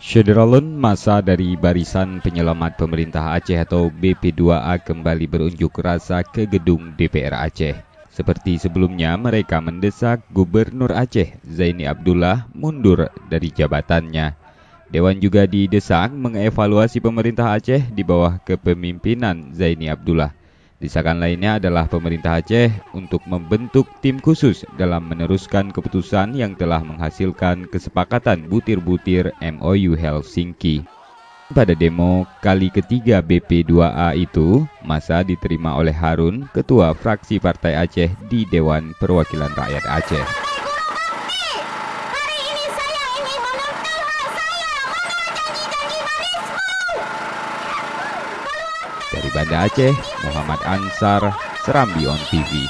Syederalun, masa dari Barisan Penyelamat Pemerintah Aceh atau BP2A kembali berunjuk rasa ke gedung DPR Aceh. Seperti sebelumnya, mereka mendesak Gubernur Aceh, Zaini Abdullah, mundur dari jabatannya. Dewan juga didesak mengevaluasi pemerintah Aceh di bawah kepemimpinan Zaini Abdullah. Desakan lainnya adalah pemerintah Aceh untuk membentuk tim khusus dalam meneruskan keputusan yang telah menghasilkan kesepakatan butir-butir MOU Helsinki. Pada demo kali ketiga BP2A itu, masa diterima oleh Harun, Ketua Fraksi Partai Aceh di Dewan Perwakilan Rakyat Aceh. Dari Banda Aceh, Muhammad Ansar, Serambi On TV.